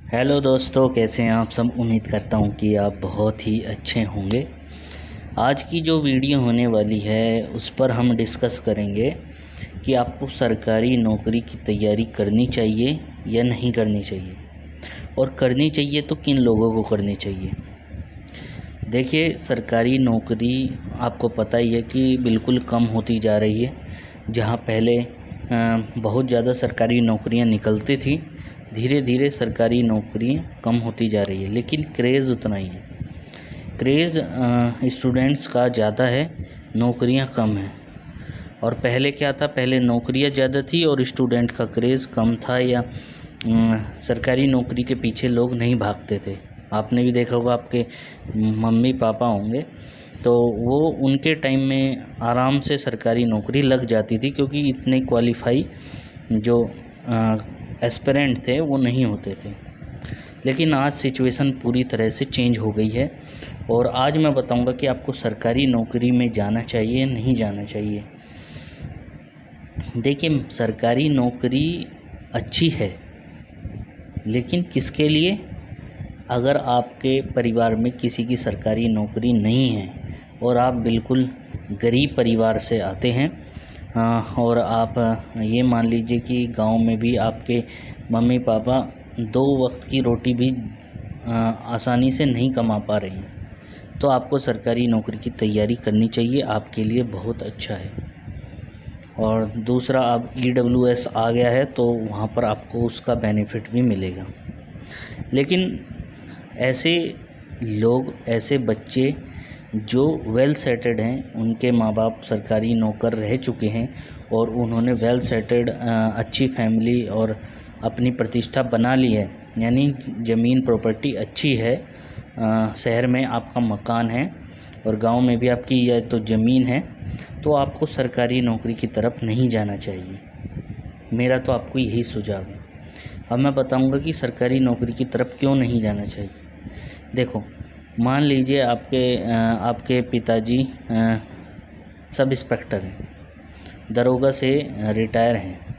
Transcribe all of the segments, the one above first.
Hello दोस्तों, कैसे हैं आप सब। उम्मीद करता हूं कि आप बहुत ही अच्छे होंगे। आज की जो वीडियो होने वाली है उस पर हम डिस्कस करेंगे कि आपको सरकारी नौकरी की तैयारी करनी चाहिए या नहीं करनी चाहिए, और करनी चाहिए तो किन लोगों को करनी चाहिए। देखिए, सरकारी नौकरी आपको पता ही है कि बिल्कुल कम होती जा रही है। जहां पहले बहुत ज़्यादा सरकारी नौकरियां निकलती थी, धीरे धीरे सरकारी नौकरियां कम होती जा रही है, लेकिन क्रेज़ उतना ही है। क्रेज़ स्टूडेंट्स का ज़्यादा है, नौकरियां कम हैं। और पहले क्या था, पहले नौकरियां ज़्यादा थी और स्टूडेंट का क्रेज़ कम था, या सरकारी नौकरी के पीछे लोग नहीं भागते थे। आपने भी देखा होगा, आपके मम्मी पापा होंगे तो वो उनके टाइम में आराम से सरकारी नौकरी लग जाती थी, क्योंकि इतने क्वालिफाई जो एस्पिरेंट थे वो नहीं होते थे। लेकिन आज सिचुएशन पूरी तरह से चेंज हो गई है, और आज मैं बताऊंगा कि आपको सरकारी नौकरी में जाना चाहिए नहीं जाना चाहिए। देखिए, सरकारी नौकरी अच्छी है, लेकिन किसके लिए। अगर आपके परिवार में किसी की सरकारी नौकरी नहीं है और आप बिल्कुल गरीब परिवार से आते हैं, और आप ये मान लीजिए कि गांव में भी आपके मम्मी पापा 2 वक्त की रोटी भी आसानी से नहीं कमा पा रही हैं, तो आपको सरकारी नौकरी की तैयारी करनी चाहिए, आपके लिए बहुत अच्छा है। और दूसरा, अब EWS आ गया है तो वहाँ पर आपको उसका बेनिफिट भी मिलेगा। लेकिन ऐसे लोग, ऐसे बच्चे जो वेल सेटेड हैं, उनके माँ बाप सरकारी नौकर रह चुके हैं और उन्होंने वेल सेटेड अच्छी फैमिली और अपनी प्रतिष्ठा बना ली है, यानी ज़मीन प्रॉपर्टी अच्छी है, शहर में आपका मकान है और गांव में भी आपकी या तो ज़मीन है, तो आपको सरकारी नौकरी की तरफ नहीं जाना चाहिए। मेरा तो आपको यही सुझाव है। अब मैं बताऊंगा कि सरकारी नौकरी की तरफ क्यों नहीं जाना चाहिए। देखो, मान लीजिए आपके पिताजी सब इंस्पेक्टर हैं, दरोगा से रिटायर हैं,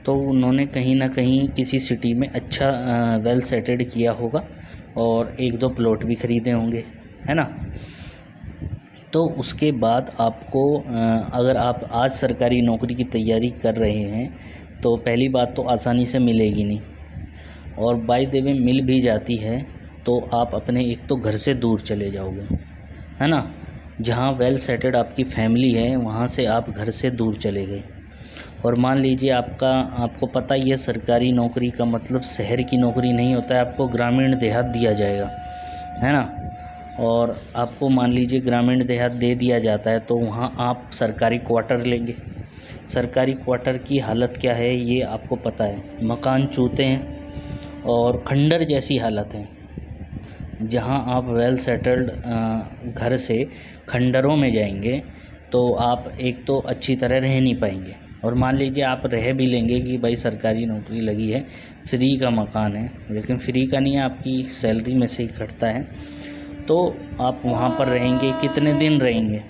तो उन्होंने कहीं ना कहीं किसी सिटी में अच्छा वेल सेटेड किया होगा और 1-2 प्लॉट भी ख़रीदे होंगे, है ना। तो उसके बाद आपको अगर आप आज सरकारी नौकरी की तैयारी कर रहे हैं तो पहली बात तो आसानी से मिलेगी नहीं, और बाय द वे मिल भी जाती है तो आप अपने एक तो घर से दूर चले जाओगे, है ना। जहाँ वेल सेटेड आपकी फैमिली है वहाँ से आप घर से दूर चले गए, और मान लीजिए आपको पता ही है सरकारी नौकरी का मतलब शहर की नौकरी नहीं होता है, आपको ग्रामीण देहात दिया जाएगा, है ना। और आपको मान लीजिए ग्रामीण देहात दे दिया जाता है तो वहाँ आप सरकारी क्वार्टर लेंगे। सरकारी क्वार्टर की हालत क्या है ये आपको पता है, मकान चूते हैं और खंडर जैसी हालत है। जहाँ आप वेल सेटल्ड घर से खंडरों में जाएंगे तो आप एक तो अच्छी तरह रह नहीं पाएंगे, और मान लीजिए आप रह भी लेंगे कि भाई सरकारी नौकरी लगी है, फ्री का मकान है, लेकिन फ्री का नहीं है, आपकी सैलरी में से ही कटता है, तो आप वहाँ पर रहेंगे। कितने दिन रहेंगे,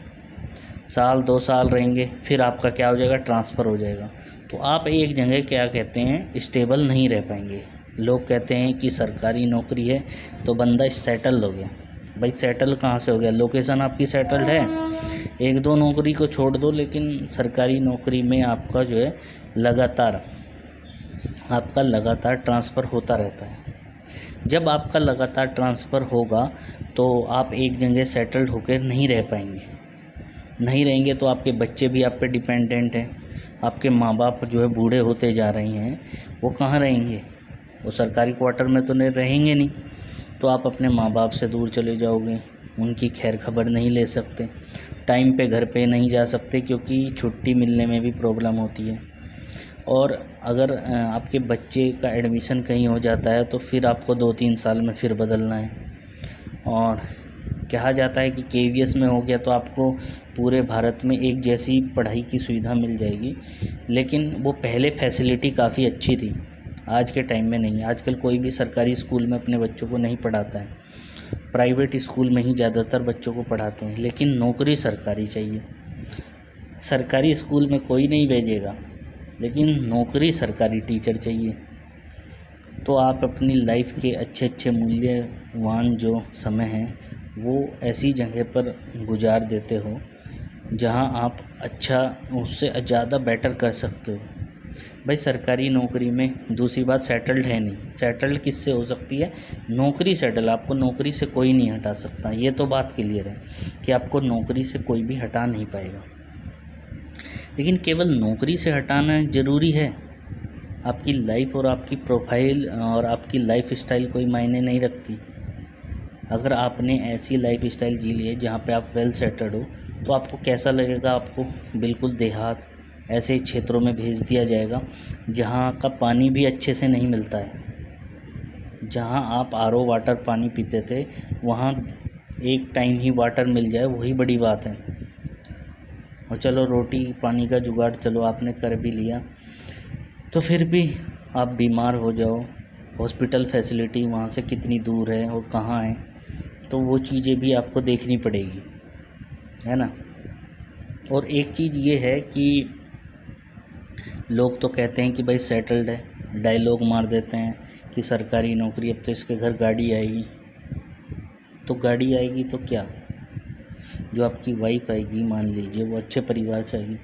साल 2 साल रहेंगे, फिर आपका क्या हो जाएगा, ट्रांसफ़र हो जाएगा। तो आप एक जगह क्या कहते हैं, स्टेबल नहीं रह पाएंगे। लोग कहते हैं कि सरकारी नौकरी है तो बंदा सेटल हो गया। भाई सेटल कहाँ से हो गया, लोकेशन आपकी सेटल्ड है। 1-2 नौकरी को छोड़ दो, लेकिन सरकारी नौकरी में आपका जो है लगातार ट्रांसफ़र होता रहता है। जब आपका लगातार ट्रांसफ़र होगा तो आप एक जगह सेटल्ड होकर नहीं रह पाएंगे। नहीं रहेंगे तो आपके बच्चे भी आप पे डिपेंडेंट हैं, आपके माँ बाप जो है बूढ़े होते जा रहे हैं, वो कहाँ रहेंगे, वो सरकारी क्वार्टर में तो नहीं रहेंगे नहीं। तो आप अपने माँ बाप से दूर चले जाओगे, उनकी खैर खबर नहीं ले सकते, टाइम पे घर पे नहीं जा सकते क्योंकि छुट्टी मिलने में भी प्रॉब्लम होती है। और अगर आपके बच्चे का एडमिशन कहीं हो जाता है तो फिर आपको 2-3 साल में फिर बदलना है। और कहा जाता है कि KVS में हो गया तो आपको पूरे भारत में एक जैसी पढ़ाई की सुविधा मिल जाएगी, लेकिन वो पहले फैसिलिटी काफ़ी अच्छी थी, आज के टाइम में नहीं है। आजकल कोई भी सरकारी स्कूल में अपने बच्चों को नहीं पढ़ाता है, प्राइवेट स्कूल में ही ज़्यादातर बच्चों को पढ़ाते हैं। लेकिन नौकरी सरकारी चाहिए। सरकारी स्कूल में कोई नहीं भेजेगा, लेकिन नौकरी सरकारी टीचर चाहिए। तो आप अपनी लाइफ के अच्छे अच्छे मूल्यवान जो समय हैं वो ऐसी जगह पर गुजार देते हो जहां आप अच्छा उससे ज़्यादा बेटर कर सकते हो। भाई सरकारी नौकरी में दूसरी बात सेटल्ड है नहीं। सेटल्ड किससे हो सकती है? नौकरी सेटल, आपको नौकरी से कोई नहीं हटा सकता, ये तो बात क्लियर है कि आपको नौकरी से कोई भी हटा नहीं पाएगा। लेकिन केवल नौकरी से हटाना ज़रूरी है? आपकी लाइफ और आपकी प्रोफाइल और आपकी लाइफ स्टाइल कोई मायने नहीं रखती। अगर आपने ऐसी लाइफ स्टाइल जी ली है जहाँ पे आप वेल सेटल्ड हो, तो आपको कैसा लगेगा? आपको बिल्कुल देहात ऐसे क्षेत्रों में भेज दिया जाएगा जहाँ का पानी भी अच्छे से नहीं मिलता है। जहाँ आप आरओ वाटर पानी पीते थे वहाँ एक टाइम ही वाटर मिल जाए वही बड़ी बात है। और चलो रोटी पानी का जुगाड़ चलो आपने कर भी लिया, तो फिर भी आप बीमार हो जाओ, हॉस्पिटल फैसिलिटी वहाँ से कितनी दूर है और कहाँ है, तो वो चीज़ें भी आपको देखनी पड़ेगी, है ना। और एक चीज़ ये है कि लोग तो कहते हैं कि भाई सेटल्ड है, डायलॉग मार देते हैं कि सरकारी नौकरी, अब तो इसके घर गाड़ी आएगी। तो गाड़ी आएगी तो क्या, जो आपकी वाइफ आएगी मान लीजिए वो अच्छे परिवार से आएगी,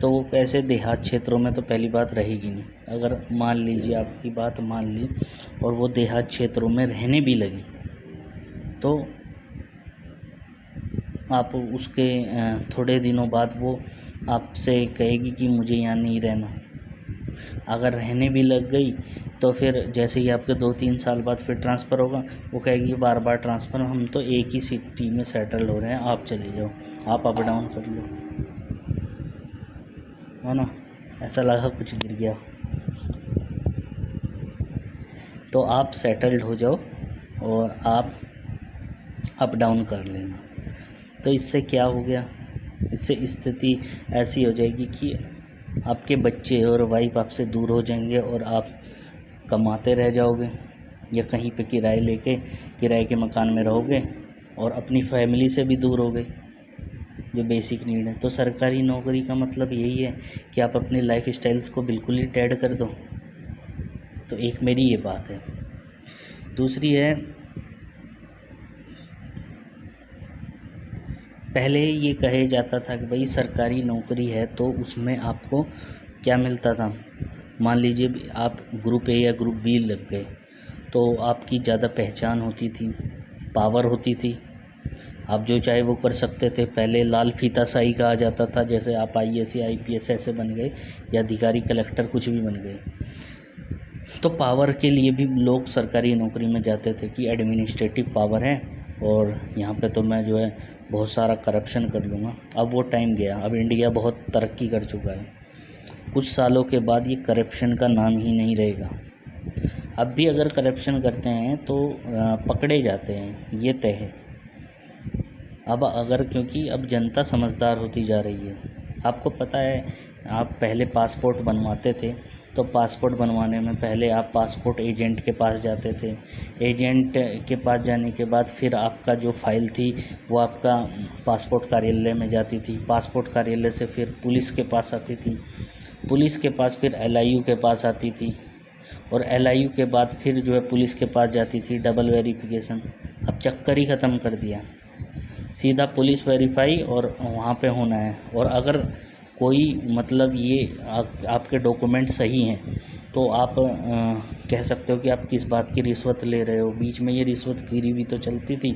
तो वो कैसे देहात क्षेत्रों में तो पहली बात रहेगी नहीं। अगर मान लीजिए आपकी बात मान ली और वो देहात क्षेत्रों में रहने भी लगी, तो आप उसके थोड़े दिनों बाद वो आपसे कहेगी कि मुझे यहाँ नहीं रहना। अगर रहने भी लग गई तो फिर जैसे ही आपके 2-3 साल बाद फिर ट्रांसफ़र होगा, वो कहेगी बार बार ट्रांसफ़र, हम तो एक ही सिटी में सेटल हो रहे हैं, आप चले जाओ, आप अप डाउन कर लो, है ना। ऐसा लगा कुछ गिर गया, तो आप सेटल्ड हो जाओ और आप अप डाउन कर लेना। तो इससे क्या हो गया, इससे स्थिति ऐसी हो जाएगी कि आपके बच्चे और वाइफ आपसे दूर हो जाएंगे और आप कमाते रह जाओगे या कहीं पे किराए लेके किराए के मकान में रहोगे और अपनी फैमिली से भी दूर हो गए, जो बेसिक नीड है। तो सरकारी नौकरी का मतलब यही है कि आप अपनी लाइफ स्टाइल्स को बिल्कुल ही डेड कर दो। तो एक मेरी ये बात है। दूसरी है, पहले ये कहे जाता था कि भाई सरकारी नौकरी है तो उसमें आपको क्या मिलता था। मान लीजिए आप ग्रुप ए या ग्रुप बी लग गए तो आपकी ज़्यादा पहचान होती थी, पावर होती थी, आप जो चाहे वो कर सकते थे। पहले लाल फीता शाही कहा जाता था, जैसे आप आईएएस या आईपीएस ऐसे बन गए या अधिकारी कलेक्टर कुछ भी बन गए, तो पावर के लिए भी लोग सरकारी नौकरी में जाते थे कि एडमिनिस्ट्रेटिव पावर है और यहाँ पे तो मैं जो है बहुत सारा करप्शन कर लूँगा। अब वो टाइम गया, अब इंडिया बहुत तरक्की कर चुका है। कुछ सालों के बाद ये करप्शन का नाम ही नहीं रहेगा। अब भी अगर करप्शन करते हैं तो पकड़े जाते हैं, ये तय है। अब अगर, क्योंकि अब जनता समझदार होती जा रही है। आपको पता है, आप पहले पासपोर्ट बनवाते थे तो पासपोर्ट बनवाने में पहले आप पासपोर्ट एजेंट के पास जाते थे। एजेंट के पास जाने के बाद फिर आपका जो फ़ाइल थी वो आपका पासपोर्ट कार्यालय में जाती थी। पासपोर्ट कार्यालय से फिर पुलिस के पास आती थी, पुलिस के पास फिर एलआईयू के पास आती थी और एलआईयू के बाद फिर जो है पुलिस के पास जाती थी डबल वेरिफिकेशन। अब चक्कर ही ख़त्म कर दिया, सीधा पुलिस वेरीफाई और वहाँ पे होना है। और अगर कोई मतलब ये आपके डॉक्यूमेंट सही हैं तो आप कह सकते हो कि आप किस बात की रिश्वत ले रहे हो। बीच में ये रिश्वतखोरी भी तो चलती थी।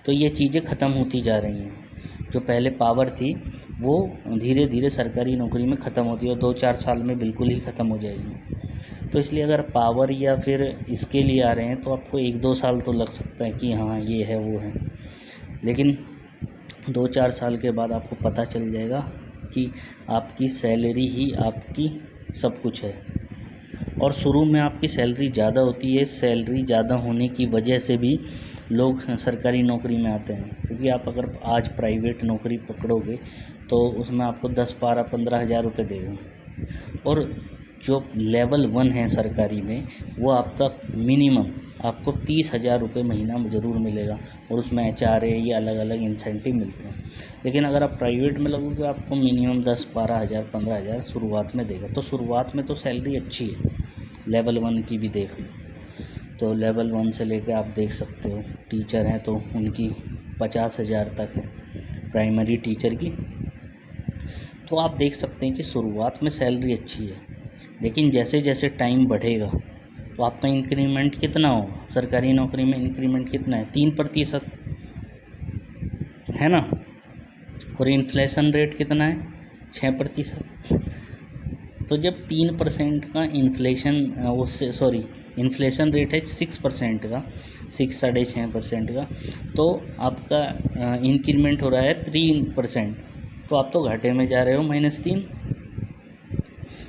तो ये चीज़ें ख़त्म होती जा रही हैं। जो पहले पावर थी वो धीरे धीरे सरकारी नौकरी में ख़त्म होती है और 2-4 साल में बिल्कुल ही ख़त्म हो जाएगी। तो इसलिए अगर पावर या फिर इसके लिए आ रहे हैं तो आपको 1-2 साल तो लग सकता है कि हाँ ये है वो है, लेकिन 2-4 साल के बाद आपको पता चल जाएगा कि आपकी सैलरी ही आपकी सब कुछ है। और शुरू में आपकी सैलरी ज़्यादा होती है, सैलरी ज़्यादा होने की वजह से भी लोग सरकारी नौकरी में आते हैं। क्योंकि आप अगर आज प्राइवेट नौकरी पकड़ोगे तो उसमें आपको 10-12-15 हज़ार रुपये देगा, और जो लेवल 1 है सरकारी में वो आपका मिनिमम आपको 30,000 रुपये महीना ज़रूर मिलेगा, और उसमें एचआरए ये अलग अलग इंसेंटिव मिलते हैं। लेकिन अगर आप प्राइवेट में लगोगे आपको मिनिमम 10-12 हज़ार 15 हज़ार शुरुआत में देगा। तो शुरुआत में तो सैलरी अच्छी है, लेवल 1 की भी देख लो। तो लेवल 1 से लेकर आप देख सकते हो, टीचर हैं तो उनकी 50,000 तक है प्राइमरी टीचर की। तो आप देख सकते हैं कि शुरुआत में सैलरी अच्छी है, लेकिन जैसे जैसे टाइम बढ़ेगा तो आपका इंक्रीमेंट कितना होगा। सरकारी नौकरी में इंक्रीमेंट कितना है, 3% है ना, और इन्फ्लेशन रेट कितना है, 6%। तो जब 3% का इन्फ्लेशन रेट है 6% का, 6-6.5% का, तो आपका इंक्रीमेंट हो रहा है 3%, तो आप तो घाटे में जा रहे हो, -3।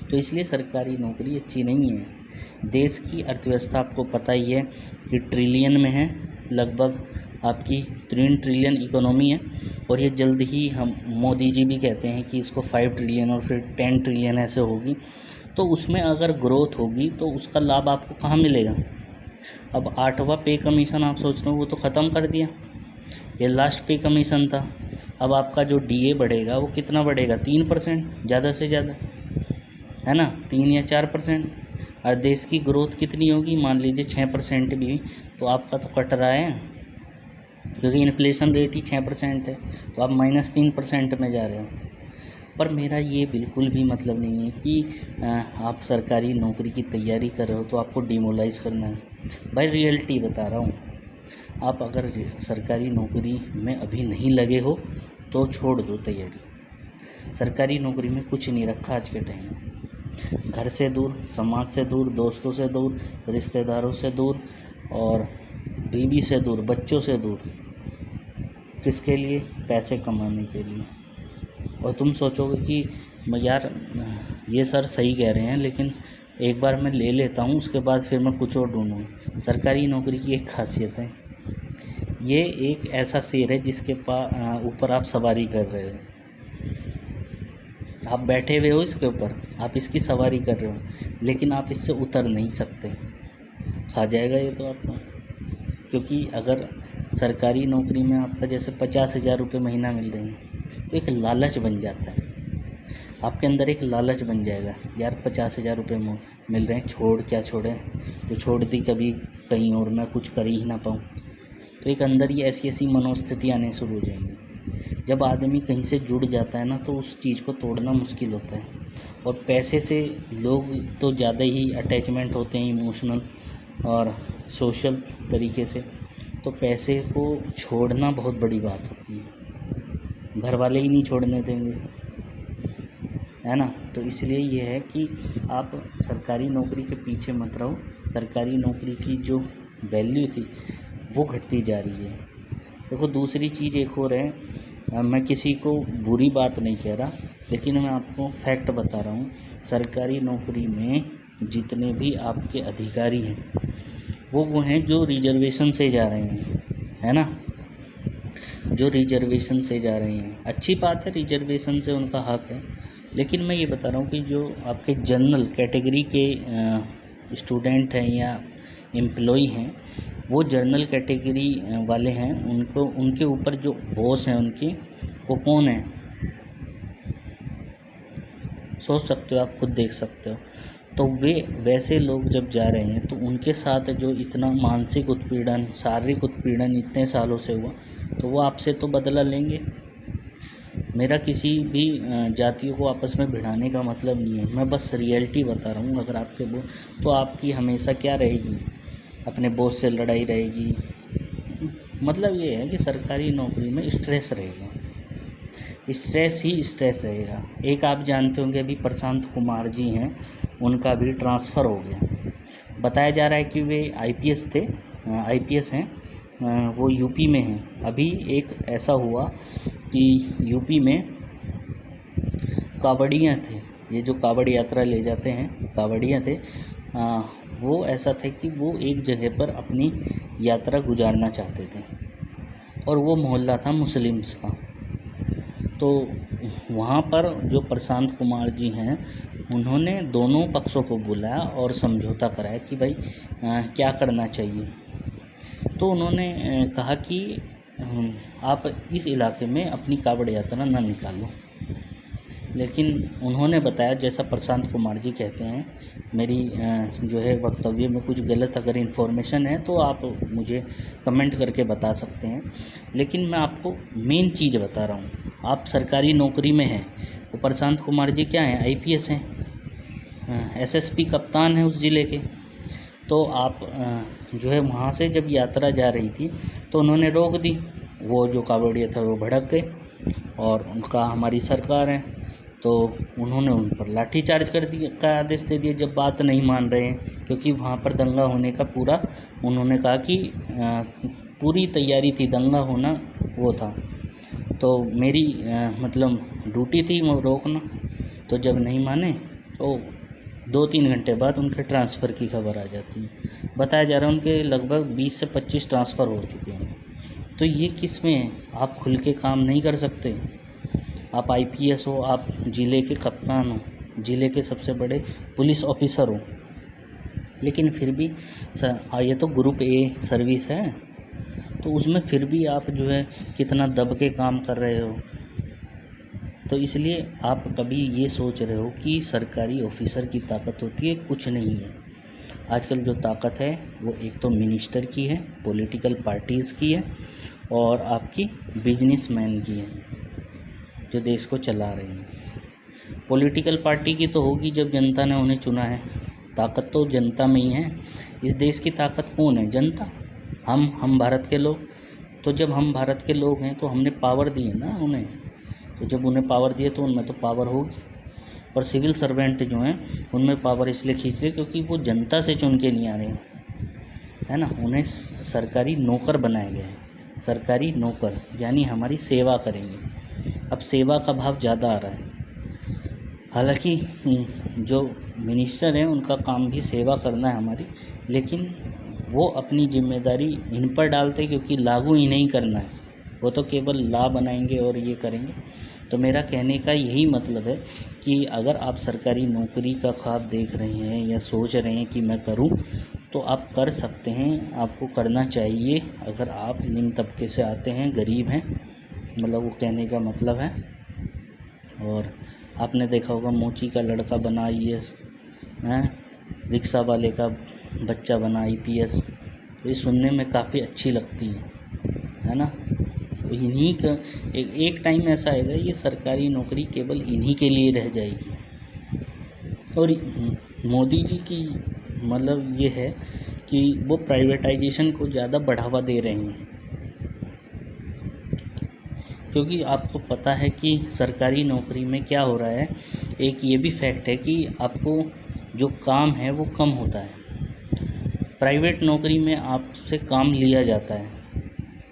तो इसलिए सरकारी नौकरी अच्छी नहीं है। देश की अर्थव्यवस्था आपको पता ही है कि ट्रिलियन में है, लगभग आपकी 3 ट्रिलियन इकोनॉमी है, और ये जल्द ही हम मोदी जी भी कहते हैं कि इसको 5 ट्रिलियन और फिर 10 ट्रिलियन ऐसे होगी। तो उसमें अगर ग्रोथ होगी तो उसका लाभ आपको कहाँ मिलेगा। अब 8वां पे कमीशन आप सोच रहे हो वो तो ख़त्म कर दिया, ये लास्ट पे कमीशन था। अब आपका जो डीए बढ़ेगा वो कितना बढ़ेगा, 3% ज़्यादा से ज़्यादा, है ना, 3 या 4%। और देश की ग्रोथ कितनी होगी, मान लीजिए 6% भी, तो आपका तो कट रहा है, क्योंकि इन्फ्लेशन रेट ही 6% है, तो आप -3% में जा रहे हो। पर मेरा ये बिल्कुल भी मतलब नहीं है कि आप सरकारी नौकरी की तैयारी कर रहे हो तो आपको डिमोरलाइज़ करना है। भाई रियलिटी बता रहा हूँ, आप अगर सरकारी नौकरी में अभी नहीं लगे हो तो छोड़ दो तैयारी। सरकारी नौकरी में कुछ नहीं रखा आज के टाइम में। घर से दूर, समाज से दूर, दोस्तों से दूर, रिश्तेदारों से दूर, और बीवी से दूर, बच्चों से दूर। किसके लिए, पैसे कमाने के लिए। और तुम सोचोगे कि यार ये सर सही कह रहे हैं, लेकिन एक बार मैं ले लेता हूँ उसके बाद फिर मैं कुछ और ढूँढूँगा। सरकारी नौकरी की एक खासियत है, ये एक ऐसा शेर है जिसके ऊपर आप सवारी कर रहे हो, आप बैठे हुए हो इसके ऊपर, आप इसकी सवारी कर रहे हो, लेकिन आप इससे उतर नहीं सकते, खा जाएगा ये तो आपको। क्योंकि अगर सरकारी नौकरी में आपका जैसे 50,000 रुपये महीना मिल रहे हैं तो एक लालच बन जाता है, आपके अंदर एक लालच बन जाएगा, यार 50,000 रुपये मिल रहे हैं, छोड़ क्या छोड़ें, तो छोड़ दी कभी कहीं और मैं कुछ कर ही ना पाऊँ। तो एक अंदर ही ऐसी ऐसी मनोस्थिति आने शुरू हो जाएंगी। जब आदमी कहीं से जुड़ जाता है ना तो उस चीज़ को तोड़ना मुश्किल होता है। और पैसे से लोग तो ज़्यादा ही अटैचमेंट होते हैं, इमोशनल और सोशल तरीके से, तो पैसे को छोड़ना बहुत बड़ी बात होती है, घर वाले ही नहीं छोड़ने देंगे, है ना। तो इसलिए ये है कि आप सरकारी नौकरी के पीछे मत रहो। सरकारी नौकरी की जो वैल्यू थी वो घटती जा रही है। देखो दूसरी चीज़ एक और है, मैं किसी को बुरी बात नहीं कह रहा, लेकिन मैं आपको फैक्ट बता रहा हूँ। सरकारी नौकरी में जितने भी आपके अधिकारी हैं वो हैं जो रिजर्वेशन से जा रहे हैं, है ना, जो रिजर्वेशन से जा रहे हैं। अच्छी बात है, रिजर्वेशन से उनका हक है, लेकिन मैं ये बता रहा हूँ कि जो आपके जनरल कैटेगरी के स्टूडेंट हैं या एम्प्लॉई हैं, वो जनरल कैटेगरी वाले हैं, उनको उनके ऊपर जो बॉस हैं उनके, वो कौन है, सोच सकते हो, आप खुद देख सकते हो। तो वे वैसे लोग जब जा रहे हैं तो उनके साथ जो इतना मानसिक उत्पीड़न, शारीरिक उत्पीड़न इतने सालों से हुआ, तो वो आपसे तो बदला लेंगे। मेरा किसी भी जातियों को आपस में भिड़ाने का मतलब नहीं है, मैं बस रियलिटी बता रहा हूँ। अगर आपके तो आपकी हमेशा क्या रहेगी, अपने बॉस से लड़ाई रहेगी। मतलब ये है कि सरकारी नौकरी में स्ट्रेस रहेगा, स्ट्रेस ही स्ट्रेस रहेगा। एक आप जानते होंगे अभी प्रशांत कुमार जी हैं, उनका भी ट्रांसफ़र हो गया। बताया जा रहा है कि वे आईपीएस थे, आईपीएस हैं, वो यूपी में हैं। अभी एक ऐसा हुआ कि यूपी में कावड़ियाँ थे, ये जो कावड़ यात्रा ले जाते हैं, कावड़ियाँ थे, वो ऐसा थे कि वो एक जगह पर अपनी यात्रा गुजारना चाहते थे, और वो मोहल्ला था मुस्लिम्स का। तो वहाँ पर जो प्रशांत कुमार जी हैं, उन्होंने दोनों पक्षों को बुलाया और समझौता कराया कि भाई क्या करना चाहिए। तो उन्होंने कहा कि आप इस इलाके में अपनी कावड़ यात्रा ना निकालो, लेकिन उन्होंने बताया, जैसा प्रशांत कुमार जी कहते हैं, मेरी जो है वक्तव्य में कुछ गलत अगर इन्फॉर्मेशन है तो आप मुझे कमेंट करके बता सकते हैं, लेकिन मैं आपको मेन चीज़ बता रहा हूँ। आप सरकारी नौकरी में हैं, तो प्रशांत कुमार जी क्या हैं, आईपीएस हैं, एसएसपी कप्तान हैं उस ज़िले के। तो आप जो है वहाँ से जब यात्रा जा रही थी तो उन्होंने रोक दी, वो जो कावड़िया था वो भड़क गए और उनका हमारी सरकार है तो उन्होंने उन पर लाठीचार्ज कर दिया का आदेश दे दिया जब बात नहीं मान रहे हैं, क्योंकि वहाँ पर दंगा होने का पूरा उन्होंने कहा कि पूरी तैयारी थी, दंगा होना वो था। तो मेरी मतलब ड्यूटी थी वो रोकना, तो जब नहीं माने तो 2-3 घंटे बाद उनके ट्रांसफ़र की खबर आ जाती है। बताया जा रहा है उनके लगभग 20 से 25 ट्रांसफ़र हो चुके हैं। तो ये किस में है? आप खुल के काम नहीं कर सकते? आप आईपीएस हो, आप ज़िले के कप्तान हो, ज़िले के सबसे बड़े पुलिस ऑफिसर हो, लेकिन फिर भी ये तो ग्रुप ए सर्विस है, तो उसमें फिर भी आप जो है कितना दब के काम कर रहे हो। तो इसलिए आप कभी ये सोच रहे हो कि सरकारी ऑफिसर की ताकत होती है, कुछ नहीं है। आजकल जो ताकत है वो एक तो मिनिस्टर की है, पॉलिटिकल पार्टीज़ की है और आपकी बिजनेसमैन की है जो देश को चला रही हैं। पॉलिटिकल पार्टी की तो होगी जब जनता ने उन्हें चुना है, ताकत तो जनता में ही है। इस देश की ताकत कौन है? जनता, हम भारत के लोग। तो जब हम भारत के लोग हैं तो हमने पावर दी है ना उन्हें, तो जब उन्हें पावर दिए तो उनमें तो पावर होगी। और सिविल सर्वेंट जो हैं उनमें पावर इसलिए खींच रहे क्योंकि वो जनता से चुन के नहीं आ रहे हैं, है ना। उन्हें सरकारी नौकर बनाए गए हैं, सरकारी नौकर यानी हमारी सेवा करेंगे। अब सेवा का भाव ज़्यादा आ रहा है। हालांकि जो मिनिस्टर हैं उनका काम भी सेवा करना है हमारी, लेकिन वो अपनी जिम्मेदारी इन पर डालते क्योंकि लागू इन्हें ही करना है, वो तो केवल ला बनाएंगे और ये करेंगे। तो मेरा कहने का यही मतलब है कि अगर आप सरकारी नौकरी का ख्वाब देख रहे हैं या सोच रहे हैं कि मैं करूं, तो आप कर सकते हैं, आपको करना चाहिए। अगर आप निम्न तबके से आते हैं, गरीब हैं, मतलब वो कहने का मतलब है। और आपने देखा होगा मोची का लड़का बना आईएएस, रिक्शा वाले का बच्चा बना आईपीएस, तो ये सुनने में काफ़ी अच्छी लगती है ना। तो इन्हीं का एक टाइम ऐसा आएगा ये सरकारी नौकरी केवल इन्हीं के लिए रह जाएगी। और मोदी जी की मतलब ये है कि वो प्राइवेटाइजेशन को ज़्यादा बढ़ावा दे रहे हैं, क्योंकि आपको पता है कि सरकारी नौकरी में क्या हो रहा है। एक ये भी फैक्ट है कि आपको जो काम है वो कम होता है, प्राइवेट नौकरी में आपसे काम लिया जाता है,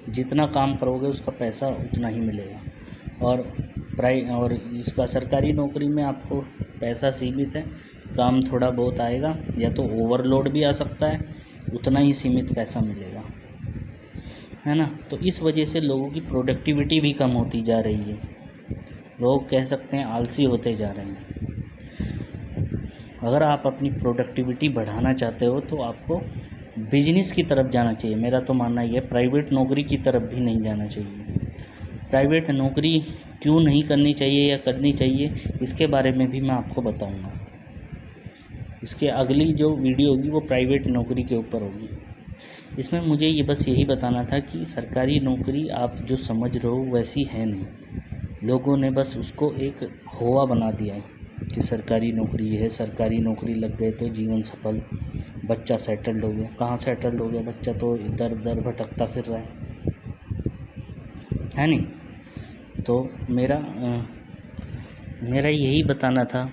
जितना काम करोगे उसका पैसा उतना ही मिलेगा। और इसका सरकारी नौकरी में आपको पैसा सीमित है, काम थोड़ा बहुत आएगा या तो ओवरलोड भी आ सकता है, उतना ही सीमित पैसा मिलेगा, है ना। तो इस वजह से लोगों की प्रोडक्टिविटी भी कम होती जा रही है, लोग कह सकते हैं आलसी होते जा रहे हैं। अगर आप अपनी प्रोडक्टिविटी बढ़ाना चाहते हो तो आपको बिजनेस की तरफ जाना चाहिए। मेरा तो मानना ये है, प्राइवेट नौकरी की तरफ भी नहीं जाना चाहिए। प्राइवेट नौकरी क्यों नहीं करनी चाहिए या करनी चाहिए, इसके बारे में भी मैं आपको बताऊंगा। इसके अगली जो वीडियो होगी वो प्राइवेट नौकरी के ऊपर होगी। इसमें मुझे ये बस यही बताना था कि सरकारी नौकरी आप जो समझ रहे हो वैसी है नहीं। लोगों ने बस उसको एक होवा बना दिया है कि सरकारी नौकरी है, सरकारी नौकरी लग गए तो जीवन सफल, बच्चा सेटल्ड हो गया। कहाँ सेटल्ड हो गया बच्चा? तो इधर उधर भटकता फिर रहा है नहीं। तो मेरा यही बताना था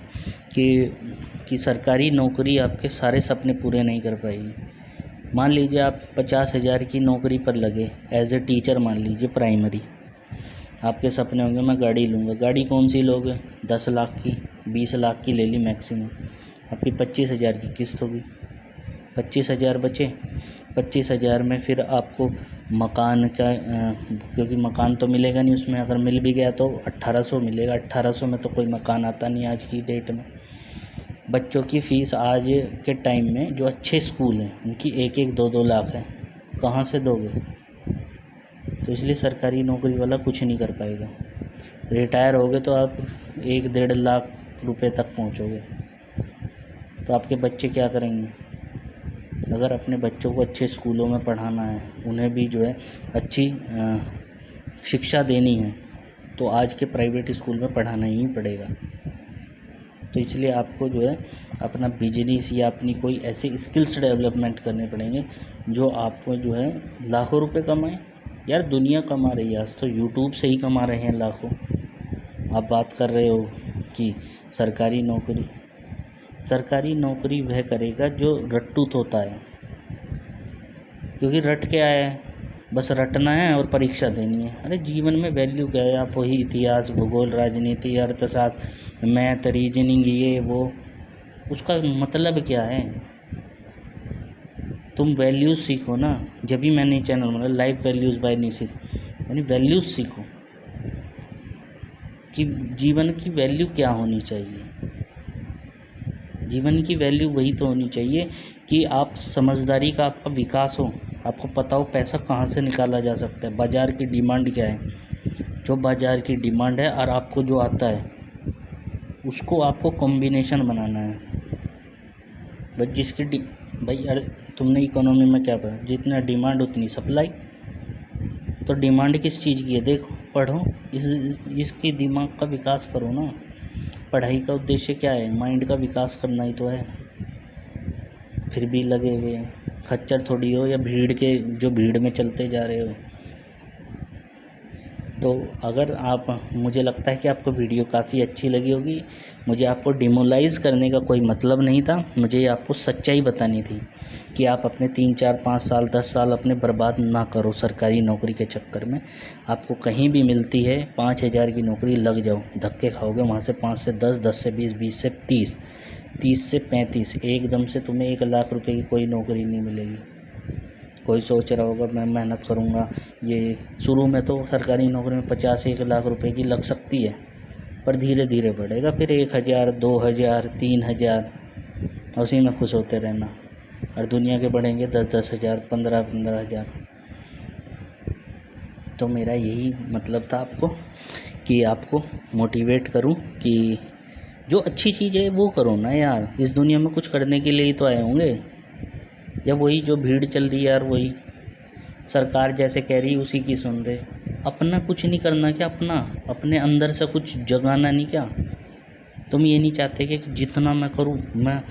कि सरकारी नौकरी आपके सारे सपने पूरे नहीं कर पाएगी। मान लीजिए आप 50,000 की नौकरी पर लगे एज ए टीचर, मान लीजिए प्राइमरी। आपके सपने होंगे मैं गाड़ी लूँगा। गाड़ी कौन सी लोगे? 10 लाख की, 20 लाख की ले ली मैक्सिमम। आपकी 25,000 की किस्त होगी, 25,000 बचे। 25,000 में फिर आपको मकान का क्योंकि मकान तो मिलेगा नहीं उसमें, अगर मिल भी गया तो 1800 मिलेगा। 1800 में तो कोई मकान आता नहीं आज की डेट में। बच्चों की फ़ीस आज के टाइम में जो अच्छे स्कूल हैं उनकी 1-1, 2-2 लाख है, कहाँ से दोगे? तो इसलिए सरकारी नौकरी वाला कुछ नहीं कर पाएगा। रिटायर हो गए तो आप 1-1.5 लाख रुपए तक पहुंचोगे, तो आपके बच्चे क्या करेंगे? अगर अपने बच्चों को अच्छे स्कूलों में पढ़ाना है, उन्हें भी जो है अच्छी शिक्षा देनी है, तो आज के प्राइवेट स्कूल में पढ़ाना ही पड़ेगा। तो इसलिए आपको जो है अपना बिजनेस या अपनी कोई ऐसे स्किल्स डेवलपमेंट करने पड़ेंगे जो आपको जो है लाखों रुपए कमाएं। यार दुनिया कमा रही है, आज तो यूट्यूब से ही कमा रहे हैं लाखों। आप बात कर रहे हो कि सरकारी नौकरी वह करेगा जो रट्टूत होता है, क्योंकि रट क्या है, बस रटना है और परीक्षा देनी है। अरे जीवन में वैल्यू क्या है? आप वही इतिहास, भूगोल, राजनीति, अर्थशास्त्र, मैथ, रीजनिंग, ये वो, उसका मतलब क्या है? तुम वैल्यूज़ सीखो ना। जब भी मैंने चैनल बनाया लाइफ वैल्यूज़ बाय निशित, यानी वैल्यूज़ सीखो कि जीवन की वैल्यू क्या होनी चाहिए। जीवन की वैल्यू वही तो होनी चाहिए कि आप समझदारी का आपका विकास हो, आपको पता हो पैसा कहाँ से निकाला जा सकता है, बाज़ार की डिमांड क्या है। जो बाज़ार की डिमांड है और आपको जो आता है उसको आपको कॉम्बिनेशन बनाना है। बस जिसकी भाई अरे तुमने इकोनॉमी में क्या पढ़ा? जितना डिमांड उतनी सप्लाई। तो डिमांड किस चीज़ की है? देखो, पढ़ो, इसकी दिमाग का विकास करो ना। पढ़ाई का उद्देश्य क्या है? माइंड का विकास करना ही तो है। फिर भी लगे हुए हैं, खच्चर थोड़ी हो या भीड़ के जो भीड़ में चलते जा रहे हो। तो अगर आप, मुझे लगता है कि आपको वीडियो काफ़ी अच्छी लगी होगी। मुझे आपको डिमोलाइज़ करने का कोई मतलब नहीं था, मुझे आपको सच्चाई बतानी थी कि आप अपने 3-4-5 साल 10 साल अपने बर्बाद ना करो सरकारी नौकरी के चक्कर में। आपको कहीं भी मिलती है 5,000 की नौकरी, लग जाओ, धक्के खाओगे वहाँ से 5 से 10, 10 से 20, 20 से 30, 30 से 35, एकदम से तुम्हें 1 लाख रुपए की कोई नौकरी नहीं मिलेगी। कोई सोच रहा होगा मैं मेहनत करूँगा, ये शुरू में तो सरकारी नौकरी में 50-1 लाख रुपए की लग सकती है, पर धीरे धीरे बढ़ेगा, फिर 1,000, 2,000, 3,000, उसी में खुश होते रहना। और दुनिया के बढ़ेंगे 10-10 हज़ार, 15-15 हज़ार। तो मेरा यही मतलब था आपको कि आपको मोटिवेट करूं कि जो अच्छी चीज़ है वो करो ना यार। इस दुनिया में कुछ करने के लिए ही तो आए होंगे, या वही जो भीड़ चल रही है यार, वही सरकार जैसे कह रही उसी की सुन रहे। अपना कुछ नहीं करना क्या? अपने अंदर से कुछ जगाना नहीं क्या? तुम ये नहीं चाहते कि जितना मैं करूँ, मैं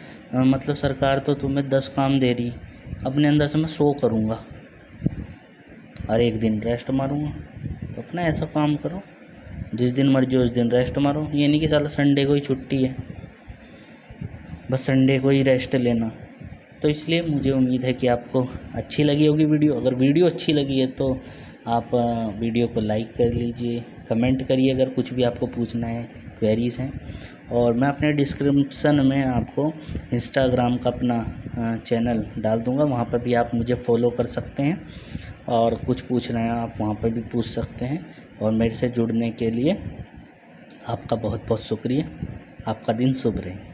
मतलब सरकार तो तुम्हें 10 काम दे रही, अपने अंदर से मैं 100 करूँगा और एक दिन रेस्ट मारूँगा। तो अपना ऐसा काम करो, जिस दिन मर्जी उस दिन रेस्ट मारो। ये नहीं कि साला संडे को ही छुट्टी है, बस संडे को ही रेस्ट लेना। तो इसलिए मुझे उम्मीद है कि आपको अच्छी लगी होगी वीडियो। अगर वीडियो अच्छी लगी है तो आप वीडियो को लाइक कर लीजिए, कमेंट करिए अगर कुछ भी आपको पूछना है, क्वेरीज़ हैं। और मैं अपने डिस्क्रिप्शन में आपको इंस्टाग्राम का अपना चैनल डाल दूंगा, वहाँ पर भी आप मुझे फॉलो कर सकते हैं और कुछ पूछना है आप वहाँ पर भी पूछ सकते हैं। और मेरे से जुड़ने के लिए आपका बहुत बहुत शुक्रिया। आपका दिन शुभ रहे।